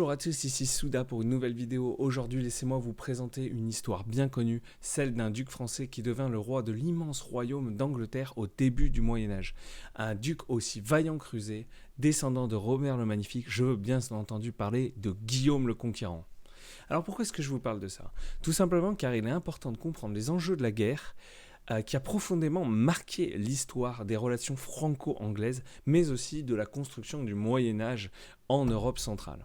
Bonjour à tous, ici Souda pour une nouvelle vidéo. Aujourd'hui, laissez-moi vous présenter une histoire bien connue, celle d'un duc français qui devint le roi de l'immense royaume d'Angleterre au début du Moyen-Âge. Un duc aussi vaillant que rusé, descendant de Robert le Magnifique, je veux bien entendu parler de Guillaume le Conquérant. Alors pourquoi est-ce que je vous parle de ça? Tout simplement car il est important de comprendre les enjeux de la guerre, qui a profondément marqué l'histoire des relations franco-anglaises, mais aussi de la construction du Moyen-Âge en Europe centrale.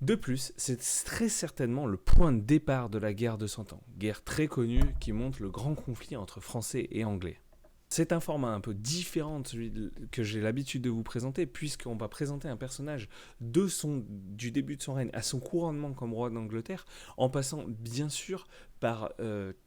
De plus, c'est très certainement le point de départ de la guerre de Cent Ans, guerre très connue qui montre le grand conflit entre Français et Anglais. C'est un format un peu différent de celui que j'ai l'habitude de vous présenter, puisqu'on va présenter un personnage du début de son règne à son couronnement comme roi d'Angleterre, en passant bien sûr par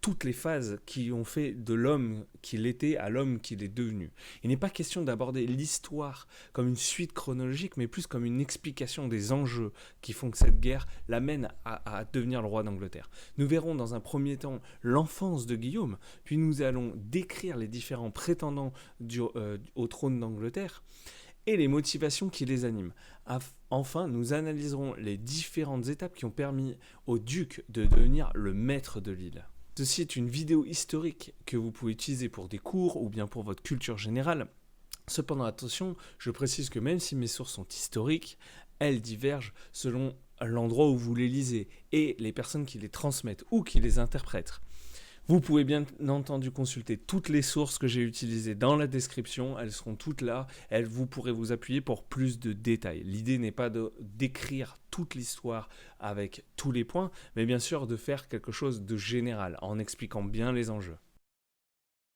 toutes les phases qui ont fait de l'homme qu'il était à l'homme qu'il est devenu. Il n'est pas question d'aborder l'histoire comme une suite chronologique, mais plus comme une explication des enjeux qui font que cette guerre l'amène à devenir le roi d'Angleterre. Nous verrons dans un premier temps l'enfance de Guillaume, puis nous allons décrire les différents prétendants au trône d'Angleterre et les motivations qui les animent. Enfin, nous analyserons les différentes étapes qui ont permis au duc de devenir le maître de l'île. Ceci est une vidéo historique que vous pouvez utiliser pour des cours ou bien pour votre culture générale. Cependant, attention, je précise que même si mes sources sont historiques, elles divergent selon l'endroit où vous les lisez et les personnes qui les transmettent ou qui les interprètent. Vous pouvez bien entendu consulter toutes les sources que j'ai utilisées dans la description, elles seront toutes là, vous pourrez vous appuyer pour plus de détails. L'idée n'est pas de décrire toute l'histoire avec tous les points, mais bien sûr de faire quelque chose de général en expliquant bien les enjeux.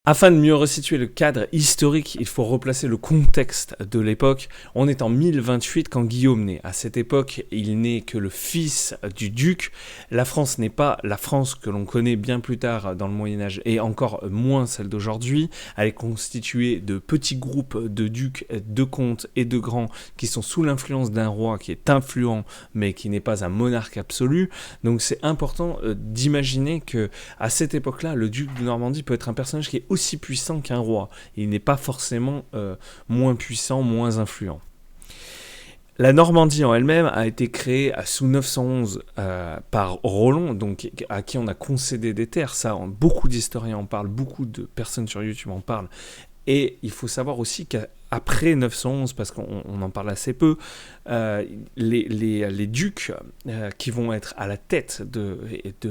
Afin de mieux resituer le cadre historique, il faut replacer le contexte de l'époque. On est en 1028 quand Guillaume naît. À cette époque, il n'est que le fils du duc. La France n'est pas la France que l'on connaît bien plus tard dans le Moyen-Âge et encore moins celle d'aujourd'hui. Elle est constituée de petits groupes de ducs, de comtes et de grands qui sont sous l'influence d'un roi qui est influent mais qui n'est pas un monarque absolu. Donc c'est important d'imaginer que à cette époque-là, le duc de Normandie peut être un personnage qui est aussi puissant qu'un roi. Il n'est pas forcément moins puissant, moins influent. La Normandie en elle-même a été créée sous 911 par Roland, donc à qui on a concédé des terres. Ça, beaucoup d'historiens en parlent, beaucoup de personnes sur YouTube en parlent. Et il faut savoir aussi qu'après 911, parce qu'on en parle assez peu, les ducs qui vont être à la tête de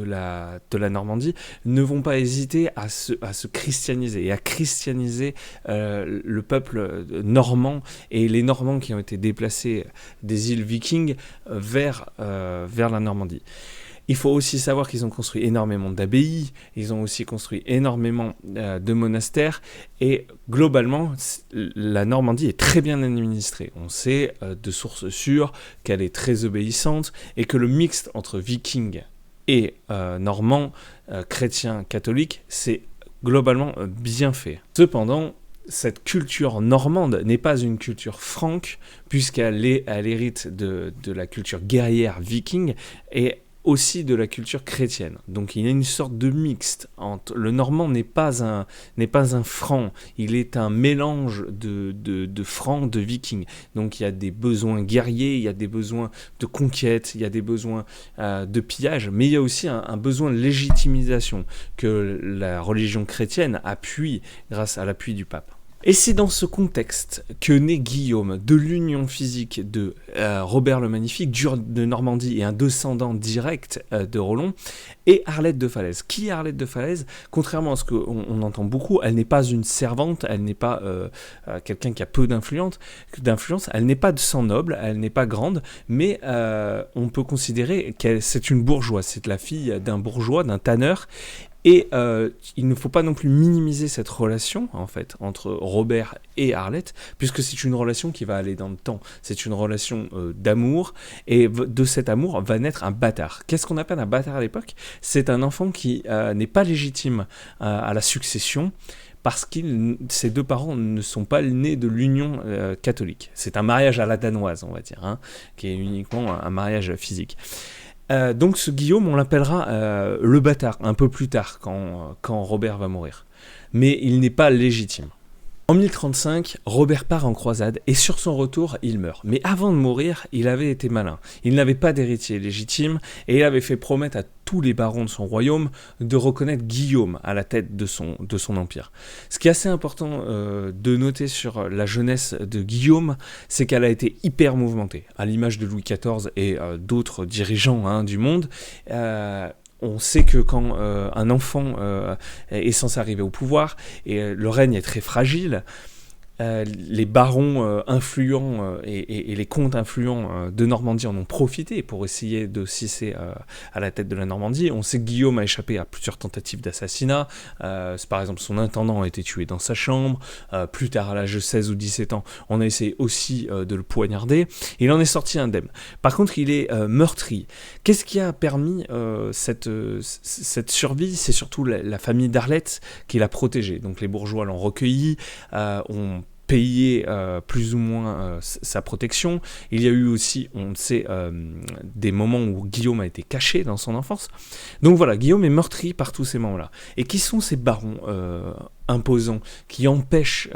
la Normandie ne vont pas hésiter à se christianiser et à christianiser le peuple normand et les Normands qui ont été déplacés des îles Vikings vers la Normandie. Il faut aussi savoir qu'ils ont construit énormément d'abbayes, ils ont aussi construit énormément de monastères, et globalement, la Normandie est très bien administrée. On sait de sources sûres qu'elle est très obéissante, et que le mixte entre vikings et normands, chrétiens, catholiques, c'est globalement bien fait. Cependant, cette culture normande n'est pas une culture franque, puisqu'elle hérite de la culture guerrière viking, et aussi de la culture chrétienne. Donc il y a une sorte de mixte entre le normand n'est pas un franc, il est un mélange de franc, de viking. Donc il y a des besoins guerriers, il y a des besoins de conquête, il y a des besoins de pillage, mais il y a aussi un besoin de légitimisation que la religion chrétienne appuie grâce à l'appui du pape. Et c'est dans ce contexte que naît Guillaume, de l'union physique de Robert le Magnifique, duc de Normandie et un descendant direct de Roland, et Arlette de Falaise. Qui est Arlette de Falaise? Contrairement à ce qu'on entend beaucoup, elle n'est pas une servante, elle n'est pas quelqu'un qui a peu d'influence, elle n'est pas de sang noble, elle n'est pas grande, mais on peut considérer que c'est une bourgeoise, c'est la fille d'un bourgeois, d'un tanneur. Et il ne faut pas non plus minimiser cette relation, en fait, entre Robert et Arlette, puisque c'est une relation qui va aller dans le temps. C'est une relation d'amour, et de cet amour va naître un bâtard. Qu'est-ce qu'on appelle un bâtard à l'époque? C'est un enfant qui n'est pas légitime à la succession, parce que ses deux parents ne sont pas nés de l'union catholique. C'est un mariage à la danoise, on va dire, hein, qui est uniquement un mariage physique. Donc ce Guillaume, on l'appellera le bâtard un peu plus tard quand Robert va mourir. Mais il n'est pas légitime. En 1035, Robert part en croisade et sur son retour, il meurt. Mais avant de mourir, il avait été malin. Il n'avait pas d'héritier légitime et il avait fait promettre à tous les barons de son royaume de reconnaître Guillaume à la tête de son empire. Ce qui est assez important de noter sur la jeunesse de Guillaume, c'est qu'elle a été hyper mouvementée, à l'image de Louis XIV et d'autres dirigeants du monde. On sait que quand un enfant est censé arriver au pouvoir, et le règne est très fragile, les barons influents et les comtes influents de Normandie en ont profité pour essayer de s'hisser à la tête de la Normandie. On sait que Guillaume a échappé à plusieurs tentatives d'assassinat. Par exemple, son intendant a été tué dans sa chambre. Plus tard, à l'âge de 16 ou 17 ans, on a essayé aussi de le poignarder. Il en est sorti indemne. Par contre, il est meurtri. Qu'est-ce qui a permis cette survie? C'est surtout la famille d'Arlette qui l'a protégé. Donc les bourgeois l'ont recueilli, ont payé plus ou moins sa protection. Il y a eu aussi, on le sait, des moments où Guillaume a été caché dans son enfance. Donc voilà, Guillaume est meurtri par tous ces moments-là. Et qui sont ces barons imposants qui empêchent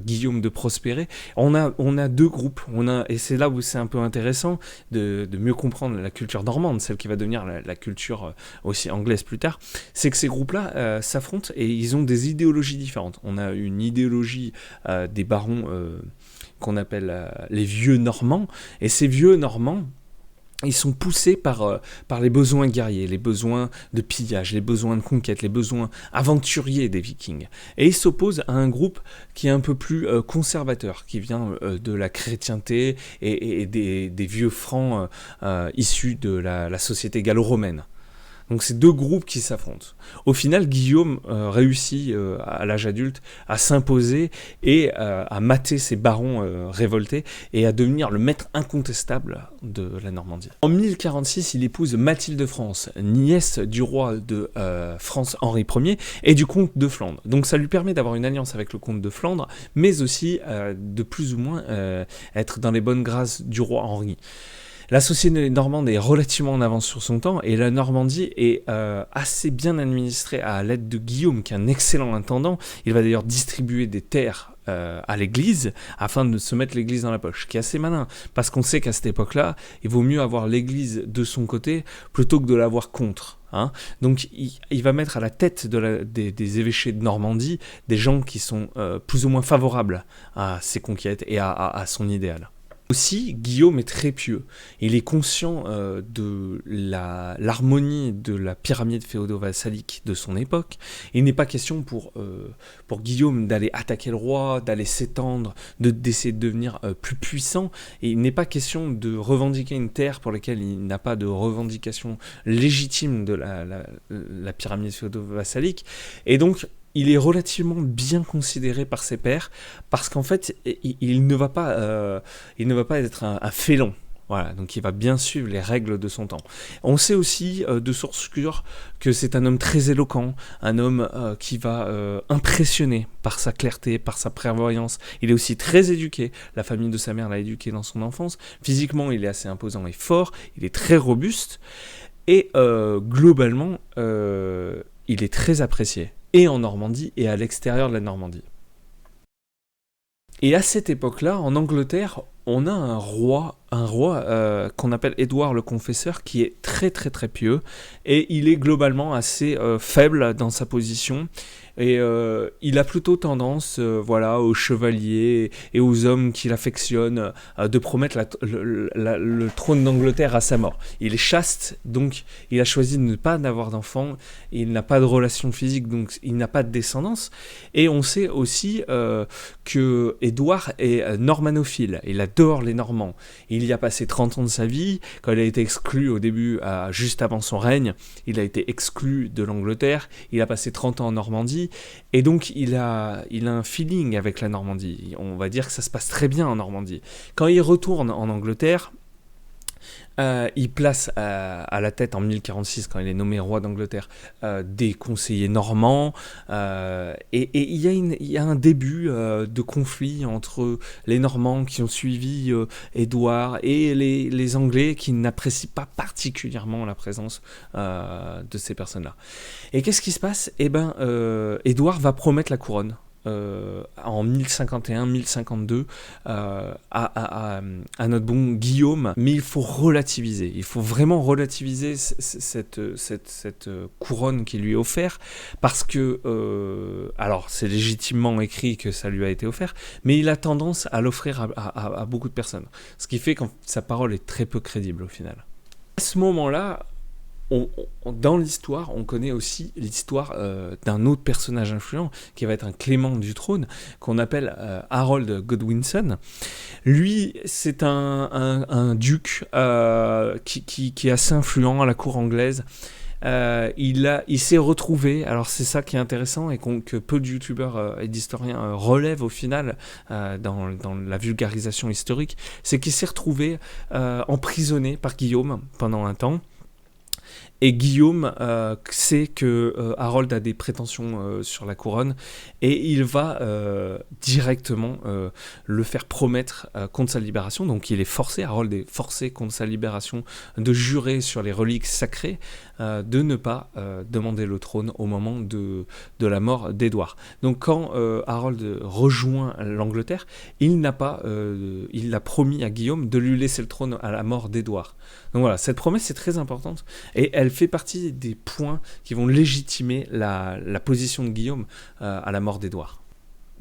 Guillaume de prospérer? On a deux groupes, et c'est là où c'est un peu intéressant de mieux comprendre la culture normande, celle qui va devenir la culture aussi anglaise plus tard. C'est que ces groupes-là s'affrontent et ils ont des idéologies différentes. On a une idéologie des barons qu'on appelle les vieux normands, et ces vieux normands, ils sont poussés par les besoins guerriers, les besoins de pillage, les besoins de conquête, les besoins aventuriers des Vikings. Et ils s'opposent à un groupe qui est un peu plus conservateur, qui vient de la chrétienté et des vieux francs issus de la société gallo-romaine. Donc c'est deux groupes qui s'affrontent. Au final, Guillaume réussit à l'âge adulte à s'imposer et à mater ses barons révoltés et à devenir le maître incontestable de la Normandie. En 1046, il épouse Mathilde de France, nièce du roi de France Henri Ier et du comte de Flandre. Donc ça lui permet d'avoir une alliance avec le comte de Flandre, mais aussi de plus ou moins être dans les bonnes grâces du roi Henri. La société normande est relativement en avance sur son temps et la Normandie est assez bien administrée à l'aide de Guillaume, qui est un excellent intendant. Il va d'ailleurs distribuer des terres à l'église afin de se mettre l'église dans la poche, ce qui est assez malin, parce qu'on sait qu'à cette époque-là, il vaut mieux avoir l'église de son côté plutôt que de l'avoir contre. Donc il va mettre à la tête des évêchés de Normandie des gens qui sont plus ou moins favorables à ses conquêtes et à son idéal. Aussi, Guillaume est très pieux. Il est conscient de l'harmonie de la pyramide féodo-vassalique de son époque. Il n'est pas question pour Guillaume d'aller attaquer le roi, d'aller s'étendre, d'essayer de devenir plus puissant. Et il n'est pas question de revendiquer une terre pour laquelle il n'a pas de revendication légitime de la pyramide féodo-vassalique. Et donc, il est relativement bien considéré par ses pairs parce qu'en fait, il ne va pas être un félon. Voilà, donc il va bien suivre les règles de son temps. On sait aussi de sources sûres que c'est un homme très éloquent, un homme qui va impressionner par sa clarté, par sa prévoyance. Il est aussi très éduqué, la famille de sa mère l'a éduqué dans son enfance. Physiquement, il est assez imposant et fort, il est très robuste et globalement, il est très apprécié, et en Normandie et à l'extérieur de la Normandie. Et à cette époque-là, en Angleterre, on a un roi qu'on appelle Édouard le Confesseur, qui est très très très pieux, et il est globalement assez faible dans sa position, et il a plutôt tendance aux chevaliers et aux hommes qu'il affectionne de promettre le trône d'Angleterre à sa mort. Il est chaste, donc il a choisi de ne pas avoir d'enfants, il n'a pas de relation physique, donc il n'a pas de descendance, et on sait aussi que Édouard est normanophile, il adore les Normands. Il y a passé 30 ans de sa vie. Quand il a été exclu au début, juste avant son règne, il a été exclu de l'Angleterre. Il a passé 30 ans en Normandie. Et donc, il a un feeling avec la Normandie. On va dire que ça se passe très bien en Normandie. Quand il retourne en Angleterre, il place à la tête en 1046, quand il est nommé roi d'Angleterre, des conseillers normands, et il y a un début de conflit entre les Normands qui ont suivi Édouard et les Anglais qui n'apprécient pas particulièrement la présence de ces personnes-là. Et qu'est-ce qui se passe ? Édouard va promettre la couronne en 1051-1052 à notre bon Guillaume, mais il faut relativiser. Il faut vraiment relativiser cette couronne qui lui est offerte, parce que, alors c'est légitimement écrit que ça lui a été offert, mais il a tendance à l'offrir à beaucoup de personnes. Ce qui fait que sa parole est très peu crédible au final. À ce moment-là, dans l'histoire, on connaît aussi l'histoire d'un autre personnage influent qui va être un Clément du trône, qu'on appelle Harold Godwinson. Lui, c'est un duc qui est assez influent à la cour anglaise. Il s'est retrouvé, alors c'est ça qui est intéressant et que peu de youtubeurs et d'historiens relèvent au final dans la vulgarisation historique, c'est qu'il s'est retrouvé emprisonné par Guillaume pendant un temps. Et Guillaume sait que Harold a des prétentions sur la couronne et il va directement le faire promettre contre sa libération. Donc il est forcé, Harold est forcé contre sa libération de jurer sur les reliques sacrées de ne pas demander le trône au moment de la mort d'Édouard. Donc quand Harold rejoint l'Angleterre, il a promis à Guillaume de lui laisser le trône à la mort d'Édouard. Donc voilà, cette promesse est très importante et elle fait partie des points qui vont légitimer la position de Guillaume à la mort d'Édouard.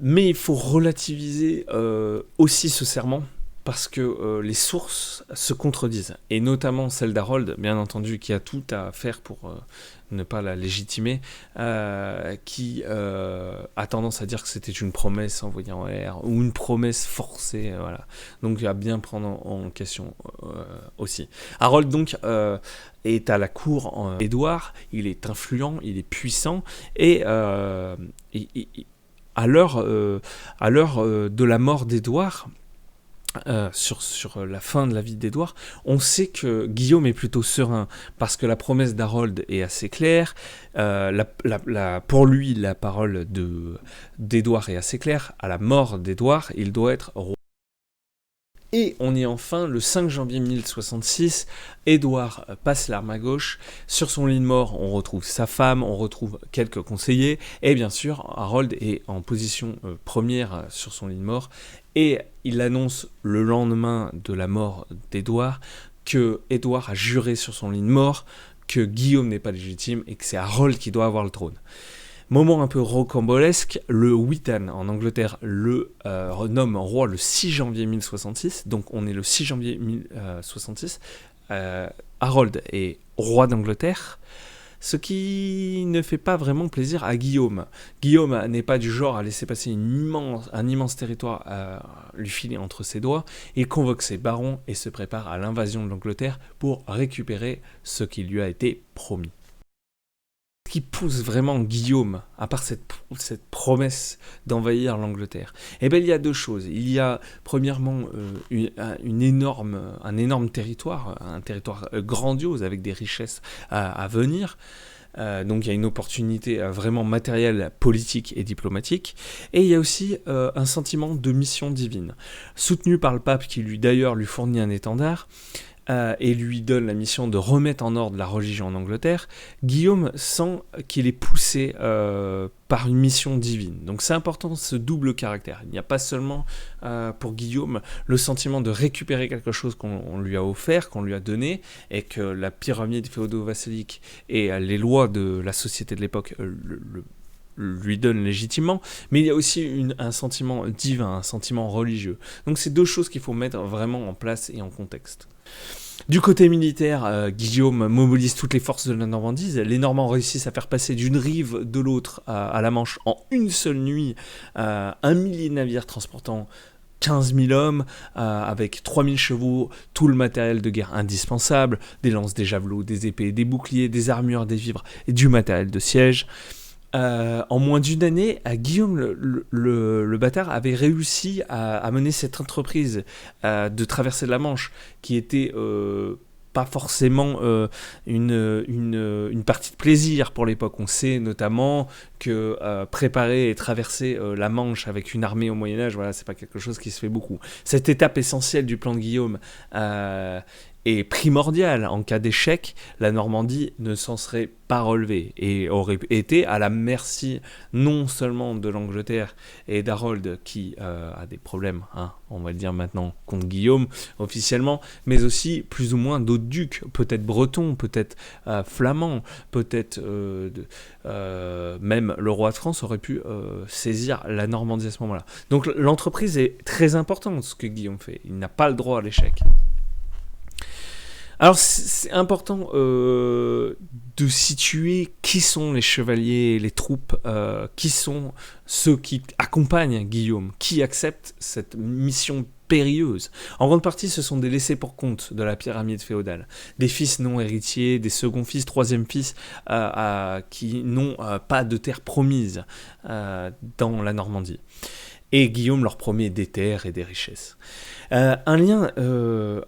Mais il faut relativiser aussi ce serment, parce que les sources se contredisent, et notamment celle d'Harold, bien entendu, qui a tout à faire pour ne pas la légitimer, qui a tendance à dire que c'était une promesse envoyée en l'air, ou une promesse forcée, voilà. Donc à bien prendre en question aussi. Harold, donc, est à la cour d'Édouard, il est influent, il est puissant, et à l'heure de la mort d'Édouard, sur la fin de la vie d'Édouard, on sait que Guillaume est plutôt serein, parce que la promesse d'Harold est assez claire, pour lui la parole d'Édouard est assez claire, à la mort d'Édouard, il doit être roi. Et on est enfin le 5 janvier 1066, Édouard passe l'arme à gauche, sur son lit de mort on retrouve sa femme, on retrouve quelques conseillers, et bien sûr Harold est en position première sur son lit de mort, et il annonce le lendemain de la mort d'Édouard que Édouard a juré sur son lit de mort que Guillaume n'est pas légitime et que c'est Harold qui doit avoir le trône. Moment un peu rocambolesque, le Witan en Angleterre le nomme roi le 6 janvier 1066, donc on est le 6 janvier 1066, Harold est roi d'Angleterre, ce qui ne fait pas vraiment plaisir à Guillaume. Guillaume n'est pas du genre à laisser passer un immense territoire lui filer entre ses doigts, il convoque ses barons et se prépare à l'invasion de l'Angleterre pour récupérer ce qui lui a été promis. Qui pousse vraiment Guillaume, à part cette promesse d'envahir l'Angleterre, eh bien, il y a deux choses. Il y a premièrement un énorme territoire, un territoire grandiose avec des richesses à venir. Donc il y a une opportunité vraiment matérielle, politique et diplomatique. Et il y a aussi un sentiment de mission divine, soutenu par le pape qui lui fournit un étendard. Et lui donne la mission de remettre en ordre la religion en Angleterre, Guillaume sent qu'il est poussé par une mission divine. Donc c'est important ce double caractère. Il n'y a pas seulement pour Guillaume le sentiment de récupérer quelque chose qu'on lui a offert, qu'on lui a donné, et que la pyramide féodo-vassalique et les lois de la société de l'époque lui donne légitimement, mais il y a aussi un sentiment divin, un sentiment religieux. Donc c'est deux choses qu'il faut mettre vraiment en place et en contexte. Du côté militaire, Guillaume mobilise toutes les forces de la Normandie. Les Normands réussissent à faire passer d'une rive de l'autre à la Manche en une seule nuit 1 millier de navires transportant 15 000 hommes, avec 3 000 chevaux, tout le matériel de guerre indispensable, des lances, des javelots, des épées, des boucliers, des armures, des vivres et du matériel de siège. En moins d'une année, Guillaume le bâtard avait réussi à mener cette entreprise de traverser la Manche, qui était pas forcément une partie de plaisir pour l'époque. On sait notamment que préparer et traverser la Manche avec une armée au Moyen-Âge, voilà, c'est pas quelque chose qui se fait beaucoup. Cette étape essentielle du plan de Guillaume est primordial. En cas d'échec, la Normandie ne s'en serait pas relevée et aurait été à la merci non seulement de l'Angleterre et d'Harold qui a des problèmes, hein, on va le dire maintenant, contre Guillaume officiellement, mais aussi plus ou moins d'autres ducs, peut-être bretons, peut-être flamands, peut-être même le roi de France aurait pu saisir la Normandie à ce moment-là. Donc l'entreprise est très importante, ce que Guillaume fait. Il n'a pas le droit à l'échec. Alors c'est important de situer qui sont les chevaliers, les troupes, qui sont ceux qui accompagnent Guillaume, qui acceptent cette mission périlleuse. En grande partie, ce sont des laissés pour compte de la pyramide féodale, des fils non héritiers, des seconds fils, troisième fils, qui n'ont pas de terre promise dans la Normandie. Et Guillaume leur promet des terres et des richesses. Un lien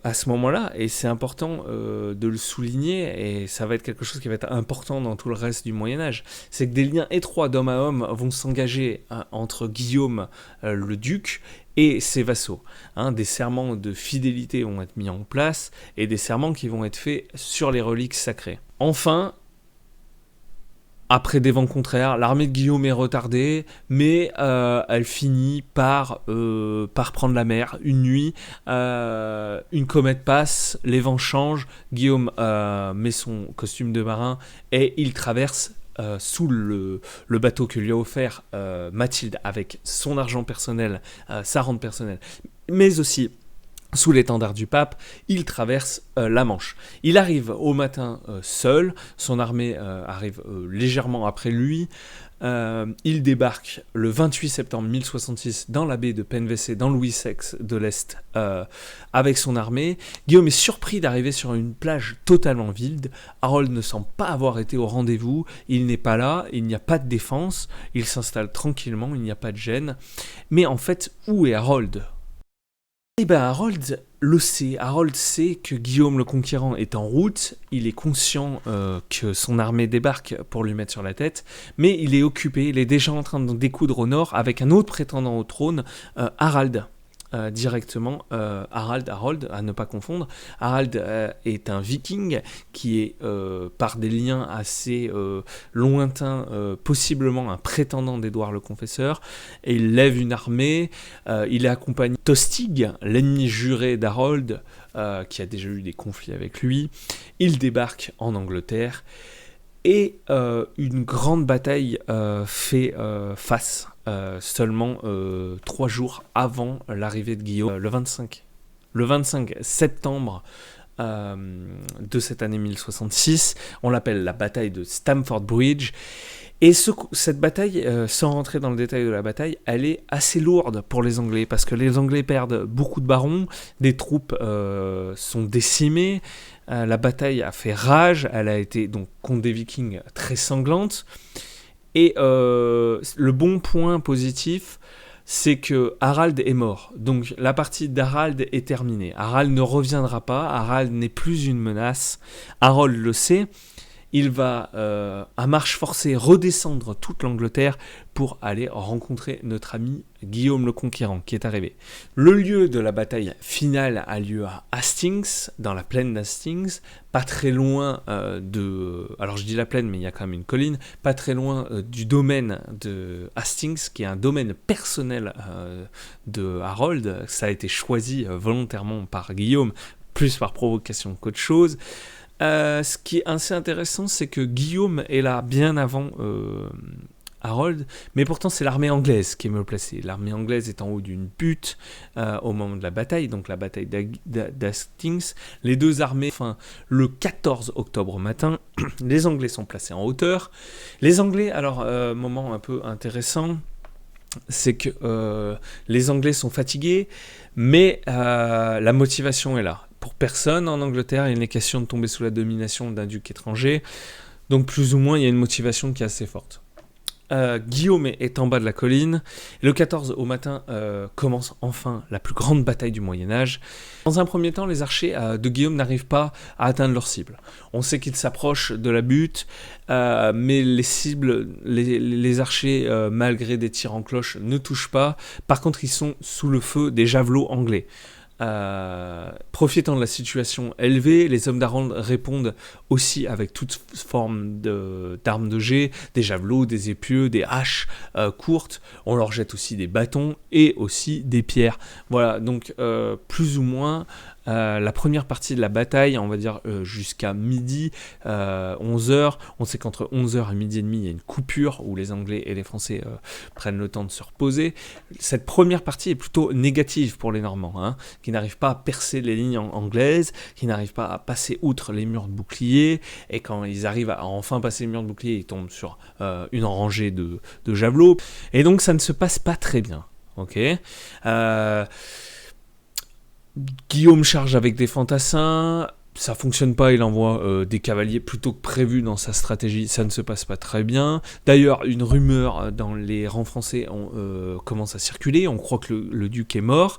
à ce moment-là, et c'est important de le souligner, et ça va être quelque chose qui va être important dans tout le reste du Moyen-Âge, c'est que des liens étroits d'homme à homme vont s'engager entre Guillaume, le duc, et ses vassaux. Des serments de fidélité vont être mis en place, et des serments qui vont être faits sur les reliques sacrées. Enfin, après des vents contraires, l'armée de Guillaume est retardée, mais elle finit par prendre la mer une nuit. Une comète passe, les vents changent, Guillaume met son costume de marin et il traverse sous le bateau que lui a offert Mathilde avec son argent personnel, sa rente personnelle, mais aussi sous l'étendard du pape, il traverse la Manche. Il arrive au matin seul, son armée arrive légèrement après lui. Il débarque le 28 septembre 1066 dans la baie de Penvessé, dans Louis VI de l'Est, avec son armée. Guillaume est surpris d'arriver sur une plage totalement vide. Harold ne semble pas avoir été au rendez-vous. Il n'est pas là, il n'y a pas de défense. Il s'installe tranquillement, il n'y a pas de gêne. Mais en fait, où est Harold ? Eh bien, Harold le sait. Harold sait que Guillaume le Conquérant est en route. Il est conscient que son armée débarque pour lui mettre sur la tête. Mais il est occupé. Il est déjà en train de découdre au nord avec un autre prétendant au trône, Harald. Directement, Harold, à ne pas confondre. Harald est un viking qui est, par des liens assez lointains, possiblement un prétendant d'Édouard le Confesseur, et il lève une armée. Il est accompagné de Tostig, l'ennemi juré d'Harold, qui a déjà eu des conflits avec lui. Il débarque en Angleterre, et une grande bataille fait face seulement 3 jours avant l'arrivée de Guillaume, le 25 septembre de cette année 1066. On l'appelle la bataille de Stamford Bridge. Et cette bataille, sans rentrer dans le détail de la bataille, elle est assez lourde pour les Anglais, parce que les Anglais perdent beaucoup de barons, des troupes sont décimées, la bataille a fait rage, elle a été donc contre des Vikings très sanglante. Et le bon point positif, c'est que Harald est mort. Donc la partie d'Harald est terminée. Harald ne reviendra pas, Harald n'est plus une menace. Harold le sait. Il va, à marche forcée, redescendre toute l'Angleterre pour aller rencontrer notre ami Guillaume le Conquérant, qui est arrivé. Le lieu de la bataille finale a lieu à Hastings, dans la plaine d'Hastings, pas très loin alors je dis la plaine, mais il y a quand même une colline, pas très loin du domaine de Hastings, qui est un domaine personnel de Harold. Ça a été choisi volontairement par Guillaume, plus par provocation qu'autre chose. Ce qui est assez intéressant, c'est que Guillaume est là bien avant Harold, mais pourtant c'est l'armée anglaise qui est mieux placée. L'armée anglaise est en haut d'une butte au moment de la bataille, donc la bataille d'Hastings. Les deux armées, le 14 octobre matin, les Anglais sont placés en hauteur. Les Anglais, alors moment un peu intéressant, c'est que les Anglais sont fatigués, mais la motivation est là. Pour personne en Angleterre, il n'est question de tomber sous la domination d'un duc étranger, donc plus ou moins il y a une motivation qui est assez forte. Guillaume est en bas de la colline. Le 14 au matin commence enfin la plus grande bataille du Moyen-Âge. Dans un premier temps, les archers de Guillaume n'arrivent pas à atteindre leur cible. On sait qu'ils s'approchent de la butte, mais les cibles, les archers, malgré des tirs en cloche, ne touchent pas. Par contre, ils sont sous le feu des javelots anglais. Profitant de la situation élevée, les hommes d'Harold répondent aussi avec toute forme d'armes de jet, des javelots, des épieux, des haches courtes. On leur jette aussi des bâtons et aussi des pierres. Voilà, donc plus ou moins la première partie de la bataille, on va dire jusqu'à midi, 11h. On sait qu'entre 11h et midi et demi, il y a une coupure où les Anglais et les Français prennent le temps de se reposer. Cette première partie est plutôt négative pour les Normands, hein, qui n'arrivent pas à percer les lignes anglaises, qui n'arrivent pas à passer outre les murs de boucliers, et quand ils arrivent à enfin passer les murs de boucliers, ils tombent sur une rangée de javelots, et donc ça ne se passe pas très bien. Ok. Guillaume charge avec des fantassins, ça fonctionne pas, il envoie des cavaliers plutôt que prévu dans sa stratégie, ça ne se passe pas très bien. D'ailleurs, une rumeur dans les rangs français commence à circuler, on croit que le duc est mort,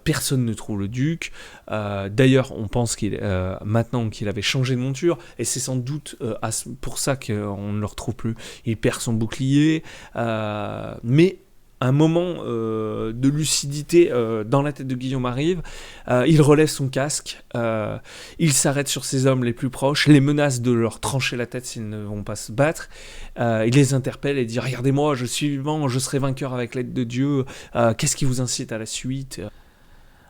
personne ne trouve le duc. D'ailleurs, on pense maintenant qu'il avait changé de monture, et c'est sans doute pour ça qu'on ne le retrouve plus. Il perd son bouclier, mais un moment de lucidité dans la tête de Guillaume arrive, il relève son casque, il s'arrête sur ses hommes les plus proches, les menace de leur trancher la tête s'ils ne vont pas se battre, il les interpelle et dit « Regardez-moi, je suis vivant, je serai vainqueur avec l'aide de Dieu, qu'est-ce qui vous incite à la suite ?»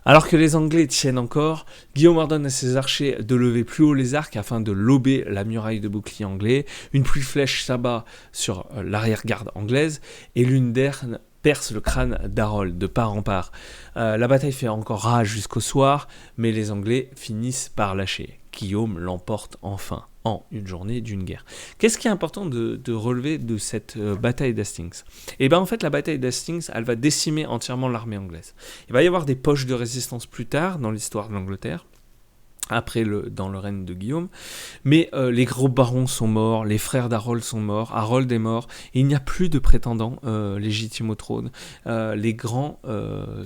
Alors que les Anglais tiennent encore, Guillaume ordonne à ses archers de lever plus haut les arcs afin de lober la muraille de boucliers anglais. Une pluie de flèches s'abat sur l'arrière-garde anglaise et l'une d'elles perce le crâne d'Harold de part en part. La bataille fait encore rage jusqu'au soir, mais les Anglais finissent par lâcher. Guillaume l'emporte enfin en une journée d'une guerre. Qu'est-ce qui est important de relever de cette bataille d'Hastings? Et bien en fait la bataille d'Hastings, elle va décimer entièrement l'armée anglaise. Il va y avoir des poches de résistance plus tard dans l'histoire de l'Angleterre, dans le règne de Guillaume, mais les gros barons sont morts, les frères d'Harold sont morts, Harold est mort, et il n'y a plus de prétendants légitimes au trône. Les grands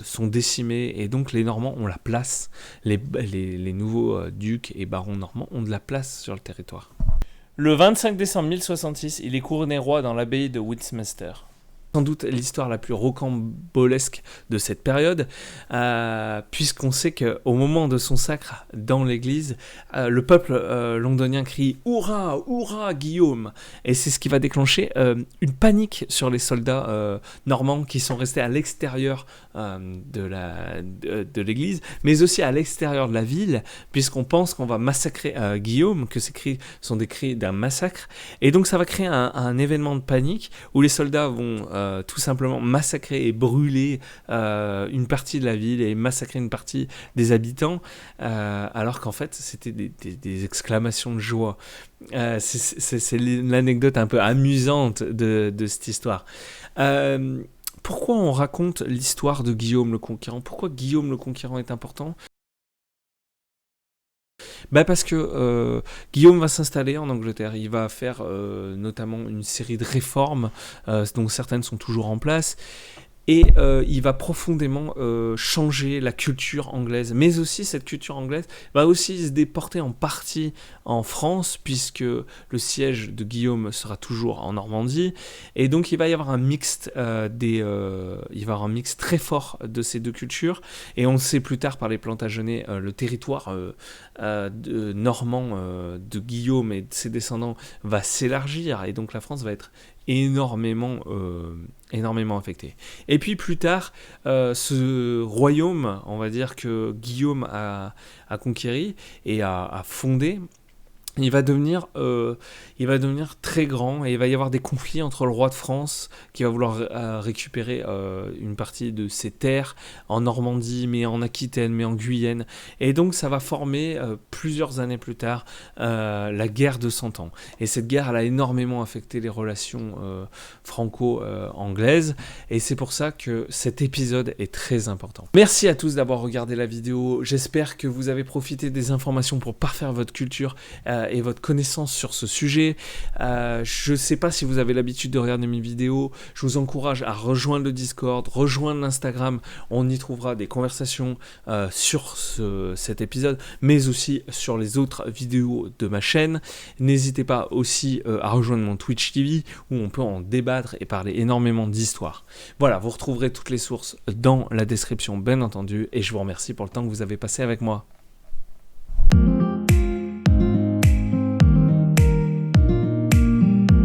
sont décimés, et donc les Normands ont la place, les nouveaux ducs et barons normands ont de la place sur le territoire. Le 25 décembre 1066, il est couronné roi dans l'abbaye de Westminster. Sans doute l'histoire la plus rocambolesque de cette période, puisqu'on sait qu'au moment de son sacre dans l'église, le peuple londonien crie « Hurrah, hurrah, Guillaume !» Et c'est ce qui va déclencher une panique sur les soldats normands qui sont restés à l'extérieur de l'église, mais aussi à l'extérieur de la ville, puisqu'on pense qu'on va massacrer Guillaume, que ces cris sont des cris d'un massacre. Et donc ça va créer un événement de panique où les soldats vont tout simplement massacrer et brûler une partie de la ville et massacrer une partie des habitants, alors qu'en fait c'était des exclamations de joie. C'est l'anecdote un peu amusante de cette histoire. Pourquoi on raconte l'histoire de Guillaume le Conquérant? Pourquoi Guillaume le Conquérant est important? Parce que Guillaume va s'installer en Angleterre, il va faire notamment une série de réformes, dont certaines sont toujours en place, et il va profondément changer la culture anglaise, mais aussi cette culture anglaise va aussi se déporter en partie en France, puisque le siège de Guillaume sera toujours en Normandie, et donc il va y avoir un mix, très fort de ces deux cultures, et on le sait plus tard par les Plantagenets, le territoire normand de Guillaume et de ses descendants va s'élargir, et donc la France va être énormément affecté. Et puis plus tard, ce royaume, on va dire que Guillaume a conquéri et a fondé, il va devenir très grand, et il va y avoir des conflits entre le roi de France qui va vouloir récupérer une partie de ses terres en Normandie, mais en Aquitaine, mais en Guyenne, et donc ça va former plusieurs années plus tard la guerre de 100 ans. Et cette guerre, elle a énormément affecté les relations franco-anglaises, et c'est pour ça que cet épisode est très important. Merci à tous d'avoir regardé la vidéo, j'espère que vous avez profité des informations pour parfaire votre culture et votre connaissance sur ce sujet. Je ne sais pas si vous avez l'habitude de regarder mes vidéos, je vous encourage à rejoindre le Discord, rejoindre l'Instagram, on y trouvera des conversations sur cet épisode, mais aussi sur les autres vidéos de ma chaîne. N'hésitez pas aussi à rejoindre mon Twitch TV où on peut en débattre et parler énormément d'histoire. Voilà, vous retrouverez toutes les sources dans la description bien entendu et je vous remercie pour le temps que vous avez passé avec moi.